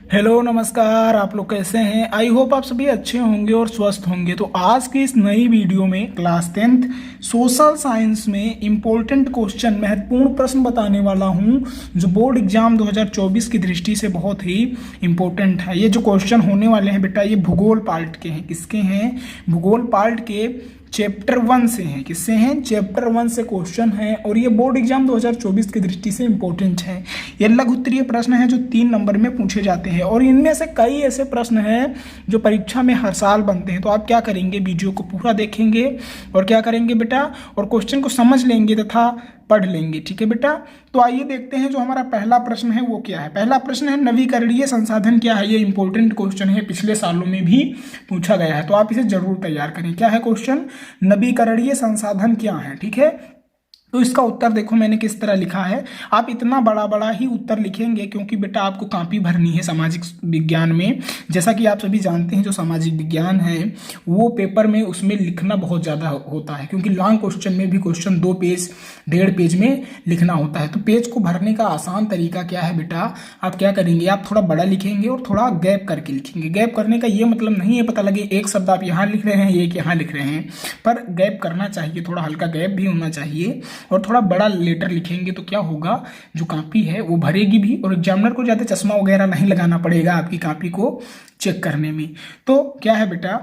Hello नमस्कार। आप लोग कैसे हैं? आई होप आप सभी अच्छे होंगे और स्वस्थ होंगे। तो आज की इस नई वीडियो में क्लास 10th सोशल साइंस में इम्पोर्टेंट क्वेश्चन, महत्वपूर्ण प्रश्न बताने वाला हूं जो बोर्ड एग्जाम 2024 की दृष्टि से बहुत ही इम्पोर्टेंट है। ये जो क्वेश्चन होने वाले हैं बेटा, ये भूगोल पार्ट के हैं। किसके हैं? भूगोल पार्ट के चैप्टर 1 से हैं। किससे हैं? चैप्टर 1 से क्वेश्चन है और ये बोर्ड एग्जाम 2024 की दृष्टि से इंपॉर्टेंट है। ये लघु उत्तरीय प्रश्न है जो 3 नंबर में पूछे जाते हैं और इनमें से कई ऐसे प्रश्न हैं जो परीक्षा में हर साल बनते हैं। तो आप क्या करेंगे? वीडियो को पूरा देखेंगे और क्या करेंगे बेटा, और क्वेश्चन को समझ लेंगे तथा पढ़ लेंगे। ठीक है बेटा, तो आइए देखते हैं जो हमारा पहला प्रश्न है वो क्या है। पहला प्रश्न है नवीकरणीय संसाधन क्या है। ये इंपॉर्टेंट क्वेश्चन है, पिछले सालों में भी पूछा गया है, तो आप इसे जरूर तैयार करें। क्या है क्वेश्चन? नवीकरणीय संसाधन क्या है। ठीक है, तो इसका उत्तर देखो मैंने किस तरह लिखा है। आप इतना बड़ा बड़ा ही उत्तर लिखेंगे क्योंकि बेटा आपको कॉपी भरनी है सामाजिक विज्ञान में। जैसा कि आप सभी जानते हैं जो सामाजिक विज्ञान है वो पेपर में उसमें लिखना बहुत ज़्यादा होता है, क्योंकि लॉन्ग क्वेश्चन में भी क्वेश्चन 2 पेज 1.5 पेज में लिखना होता है। तो पेज को भरने का आसान तरीका क्या है बेटा, आप क्या करेंगे, आप थोड़ा बड़ा लिखेंगे और थोड़ा गैप करके लिखेंगे। गैप करने का ये मतलब नहीं है पता लगे एक शब्द आप यहाँ लिख रहे हैं एक यहाँ लिख रहे हैं, पर गैप करना चाहिए, थोड़ा हल्का गैप भी होना चाहिए और थोड़ा बड़ा लेटर लिखेंगे तो क्या होगा, जो कॉपी है वो भरेगी भी और एग्जामिनर को ज़्यादा चश्मा वगैरह नहीं लगाना पड़ेगा आपकी कॉपी को चेक करने में। तो क्या है बेटा,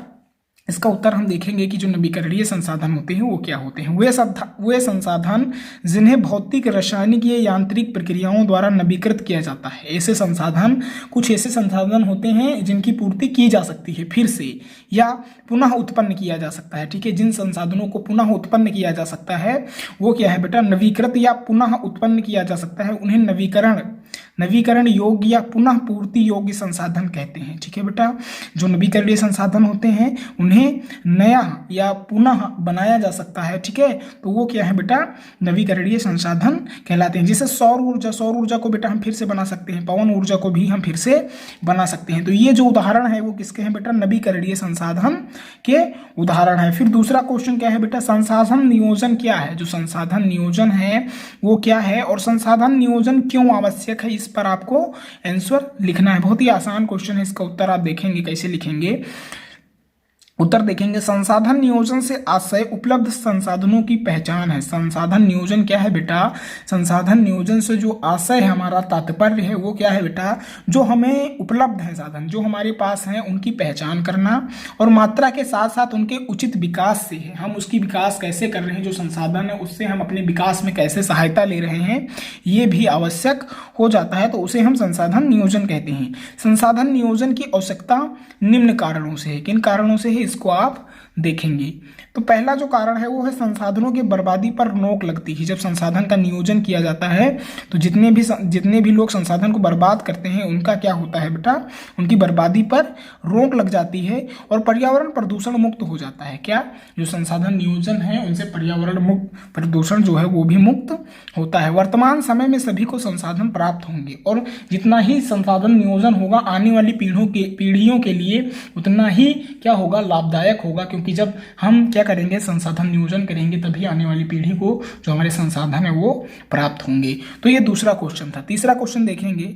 इसका उत्तर हम देखेंगे कि जो नवीकरणीय संसाधन होते हैं वो क्या होते हैं। वे संसाधन जिन्हें भौतिक, रासायनिक या यांत्रिक प्रक्रियाओं द्वारा नवीकृत किया जाता है। ऐसे संसाधन, कुछ ऐसे संसाधन होते हैं जिनकी पूर्ति की जा सकती है फिर से या पुनः उत्पन्न किया जा सकता है। ठीक है, जिन संसाधनों को पुनः उत्पन्न किया जा सकता है वो क्या है बेटा, नवीकृत या पुनः उत्पन्न किया जा सकता है। उन्हें नवीकरण योग्य या पुनः पूर्ति योग्य संसाधन कहते हैं। ठीक है बेटा, जो नवीकरणीय संसाधन होते हैं उन्हें नया या पुनः बनाया जा सकता है। ठीक है, तो वो क्या है बेटा, नवीकरणीय संसाधन कहलाते हैं। जैसे सौर ऊर्जा को बेटा हम फिर से बना सकते हैं, पवन ऊर्जा को भी हम फिर से बना सकते हैं। तो ये जो उदाहरण है वो किसके हैं बेटा, नवीकरणीय संसाधन के उदाहरण है। फिर दूसरा क्वेश्चन क्या है बेटा, संसाधन नियोजन क्या है। जो संसाधन नियोजन है वो क्या है और संसाधन नियोजन क्यों आवश्यक है, इस पर आपको आंसर लिखना है। बहुत ही आसान क्वेश्चन है, इसका उत्तर आप देखेंगे कैसे लिखेंगे। उत्तर देखेंगे, संसाधन नियोजन से आशय उपलब्ध संसाधनों की पहचान है। संसाधन नियोजन क्या है बेटा, संसाधन नियोजन से जो आशय है, हमारा तात्पर्य है वो क्या है बेटा, जो हमें उपलब्ध है साधन, जो हमारे पास हैं उनकी पहचान करना और मात्रा के साथ साथ उनके उचित विकास से है। हम उसकी विकास कैसे कर रहे हैं, जो संसाधन है उससे हम अपने विकास में कैसे सहायता ले रहे हैं, ये भी आवश्यक हो जाता है, तो उसे हम संसाधन नियोजन कहते हैं। संसाधन नियोजन की आवश्यकता निम्न कारणों से है। किन कारणों से है इसको आप देखेंगे। तो पहला जो कारण है वो है संसाधनों की बर्बादी पर रोक लगती है। जब संसाधन का नियोजन किया जाता है तो जितने भी लोग संसाधन को बर्बाद करते हैं उनका क्या होता है बेटा, उनकी बर्बादी पर रोक लग जाती है और पर्यावरण प्रदूषण मुक्त हो जाता है। क्या, जो संसाधन नियोजन है उनसे पर्यावरण मुक्त, प्रदूषण जो है वो भी मुक्त होता है। वर्तमान समय में सभी को संसाधन प्राप्त होंगे और जितना ही संसाधन नियोजन होगा आने वाली पीढ़ियों के लिए उतना ही क्या होगा, लाभदायक होगा, क्योंकि जब हम क्या करेंगे, संसाधन नियोजन करेंगे तभी आने वाली पीढ़ी को जो हमारे संसाधन है वो प्राप्त होंगे। तो ये दूसरा क्वेश्चन था। तीसरा क्वेश्चन देखेंगे।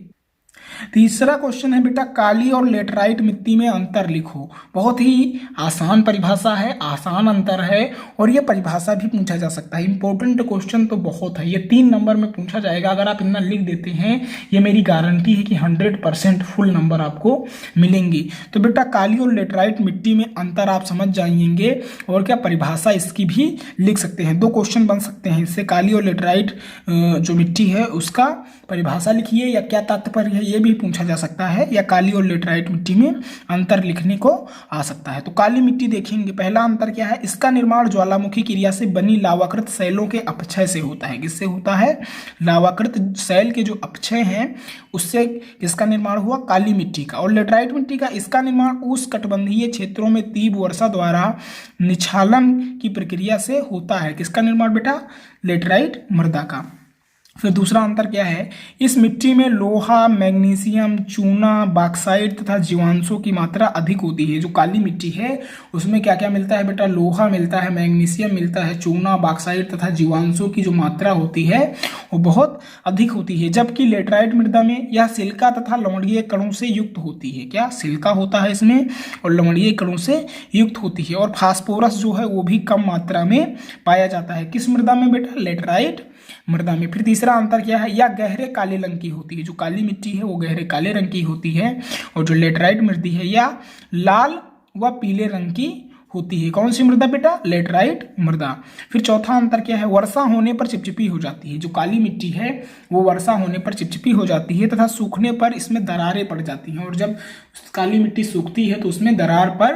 तीसरा क्वेश्चन है बेटा, काली और लेटराइट मिट्टी में अंतर लिखो। बहुत ही आसान परिभाषा है, आसान अंतर है और ये परिभाषा भी पूछा जा सकता है। इंपॉर्टेंट क्वेश्चन तो बहुत है, ये 3 नंबर में पूछा जाएगा। अगर आप इतना लिख देते हैं ये मेरी गारंटी है कि 100% फुल नंबर आपको मिलेंगे। तो बेटा काली और लेटराइट मिट्टी में अंतर आप समझ जाएंगे और क्या परिभाषा इसकी भी लिख सकते हैं। 2 क्वेश्चन बन सकते हैं इससे। काली और लेटराइट जो मिट्टी है उसका परिभाषा लिखिए या क्या तात्पर्य है ये भी पूछा जा सकता है, या काली और लेटराइट मिट्टी में अंतर लिखने को आ सकता है। तो काली मिट्टी देखेंगे, पहला अंतर क्या है, इसका निर्माण ज्वालामुखी क्रिया से बनी लावाकृत शैलों के अपक्षय से होता है। किससे होता है, लावाकृत शैल के जो अपक्षय हैं उससे किसका निर्माण हुआ, काली मिट्टी का। और लेटराइट मिट्टी का, इसका निर्माण उष्णकटिबंधीय क्षेत्रों में तीव्र वर्षा द्वारा निक्षालन की प्रक्रिया से होता है। किसका निर्माण बेटा, लेटराइट मृदा का। फिर दूसरा अंतर क्या है, इस मिट्टी में लोहा, मैग्नीशियम, चूना, बॉक्साइट तथा जीवांशों की मात्रा अधिक होती है। जो काली मिट्टी है उसमें क्या क्या मिलता है बेटा, लोहा मिलता है, मैग्नीशियम मिलता है, चूना, बॉक्साइट तथा जीवांशों की जो मात्रा होती है वो बहुत अधिक होती है। जबकि लेटराइट मृदा में यह सिलिका तथा लवणीय कणों से युक्त होती है। क्या, सिलिका होता है इसमें और लवणीय कणों से युक्त होती है। और फास्फोरस जो है वो भी कम मात्रा में पाया जाता है। किस मृदा में बेटा, लेटराइट मृदा में। फिर तीसरा अंतर क्या है, या गहरे काले रंग की होती है। जो काली मिट्टी है वो गहरे काले रंग की होती है और जो लेटराइट मिट्टी है या लाल व पीले रंग की होती है। कौन सी मृदा बेटा, लेटराइट मृदा। फिर चौथा अंतर क्या है, वर्षा होने पर चिपचिपी हो जाती है। जो काली मिट्टी है वो वर्षा होने पर चिपचिपी हो जाती है तथा सूखने पर इसमें दरारें पड़ जाती हैं। और जब काली मिट्टी सूखती है तो उसमें दरार पड़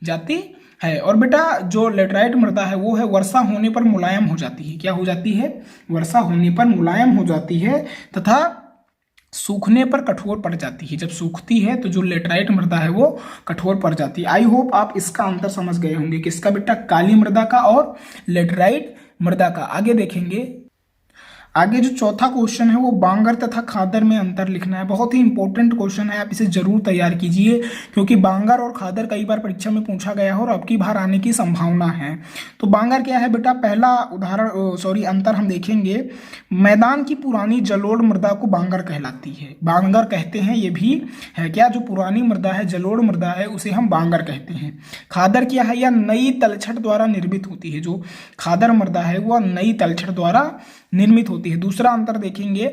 जाती है। और बेटा जो लेटराइट मृदा है वो है वर्षा होने पर मुलायम हो जाती है। क्या हो जाती है, वर्षा होने पर मुलायम हो जाती है तथा सूखने पर कठोर पड़ जाती है। जब सूखती है तो जो लेटराइट मृदा है वो कठोर पड़ जाती है। आई होप आप इसका अंतर समझ गए होंगे, किसका बेटा, काली मृदा का और लेटराइट मृदा का। आगे देखेंगे, आगे जो चौथा क्वेश्चन है वो बांगर तथा खादर में अंतर लिखना है। बहुत ही इंपॉर्टेंट क्वेश्चन है, आप इसे जरूर तैयार कीजिए क्योंकि बांगर और खादर कई बार परीक्षा में पूछा गया है और अब की बार आने की संभावना है। तो बांगर क्या है बेटा, पहला अंतर हम देखेंगे, मैदान की पुरानी जलोढ़ मृदा को बांगर कहलाती है। बांगर कहते हैं, ये भी है क्या, जो पुरानी मृदा है, जलोढ़ मृदा है, उसे हम बांगर कहते हैं। खादर क्या है, या नई तलछट द्वारा निर्मित होती है। जो खादर मृदा है वह नई तलछट द्वारा निर्मित होती है। दूसरा अंतर देखेंगे,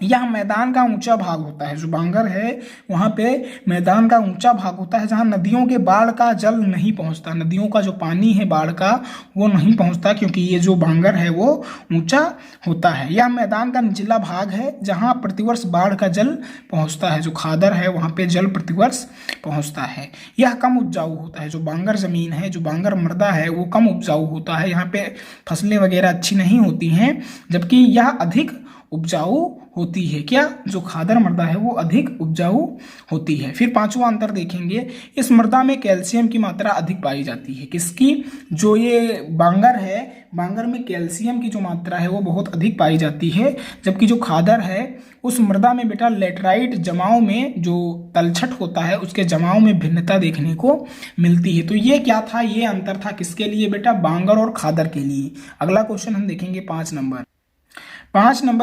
यह मैदान का ऊंचा भाग होता है। जो बांगर है वहां पे मैदान का ऊंचा भाग होता है जहां नदियों के बाढ़ का जल नहीं पहुंचता। नदियों का जो पानी है बाढ़ का वो नहीं पहुंचता क्योंकि ये जो बांगर है वो ऊंचा होता है। यह मैदान का निचला भाग है जहां प्रतिवर्ष बाढ़ का जल पहुंचता है। जो खादर है वहां पे जल प्रतिवर्ष पहुंचता है। यह कम उपजाऊ होता है। जो बांगर जमीन है, जो बांगर मृदा है वो कम उपजाऊ होता है। यहाँ पे फसलें वगैरह अच्छी नहीं होती हैं, जबकि यह अधिक उपजाऊ होती है। क्या, जो खादर मृदा है वो अधिक उपजाऊ होती है। फिर पांचवा अंतर देखेंगे, इस मृदा में कैल्शियम की मात्रा अधिक पाई जाती है। किसकी, जो ये बांगर है, बांगर में कैल्शियम की जो मात्रा है वो बहुत अधिक पाई जाती है। जबकि जो खादर है उस मृदा में बेटा लेटराइट जमाव में जो तलछट होता है उसके जमाव में भिन्नता देखने को मिलती है। तो ये क्या था, ये अंतर था किसके लिए बेटा, बांगर और खादर के लिए। अगला क्वेश्चन हम देखेंगे 5 नंबर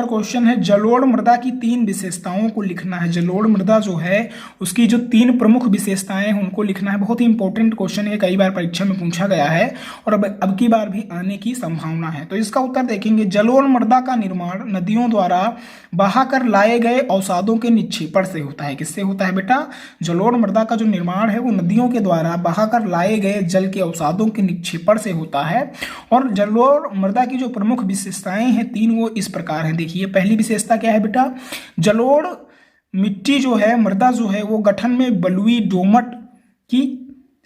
क्वेश्चन है, जलोढ़ मृदा की 3 विशेषताओं को लिखना है। जलोढ़ मृदा जो है उसकी जो 3 प्रमुख विशेषताएं हैं उनको लिखना है। बहुत ही इंपॉर्टेंट क्वेश्चन है, कई बार परीक्षा में पूछा गया है और अब की बार भी आने की संभावना है। तो इसका उत्तर देखेंगे, जलोढ़ मृदा का निर्माण नदियों द्वारा बहाकर लाए गए अवसादों के निक्षेपण से होता है। किससे होता है बेटा, जलोढ़ मृदा का जो निर्माण है वो नदियों के द्वारा बहाकर लाए गए जल के अवसादों के निक्षेपण से होता है। और जलोढ़ मृदा की जो प्रमुख विशेषताएं हैं 3 वो इस प्रकार हैं। देखिए, पहली विशेषता क्या है बेटा, जलोढ़ मिट्टी जो है, मृदा जो है वो गठन में बलुई दोमट की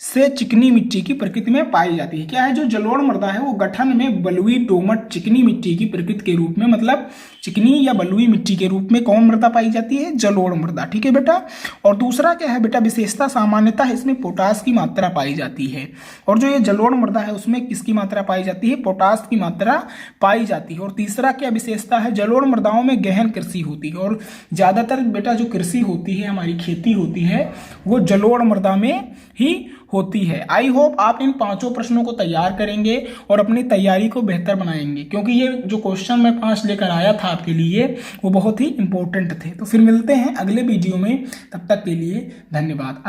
से चिकनी मिट्टी की प्रकृति में पाई जाती है। क्या है, जो जलोढ़ मृदा है वो गठन में बलुई दोमट चिकनी मिट्टी की प्रकृति के रूप में, मतलब चिकनी या बलुई मिट्टी के रूप में कौन मृदा पाई जाती है, जलोढ़ मृदा। ठीक है बेटा। और दूसरा क्या है बेटा, विशेषता सामान्यतः इसमें पोटास की मात्रा पाई जाती है। और जो ये जलोढ़ मृदा है उसमें किसकी मात्रा पाई जाती है, पोटास की मात्रा पाई जाती है। और तीसरा क्या विशेषता है, जलोढ़ मृदाओं में गहन कृषि होती है। और ज्यादातर बेटा जो कृषि होती है, हमारी खेती होती है, वो जलोढ़ मृदा में ही होती है। आई होप आप इन 5 प्रश्नों को तैयार करेंगे और अपनी तैयारी को बेहतर बनाएंगे, क्योंकि ये जो क्वेश्चन मैं 5 लेकर आया था आपके लिए वो बहुत ही इंपॉर्टेंट थे। तो फिर मिलते हैं अगले वीडियो में, तब तक के लिए धन्यवाद।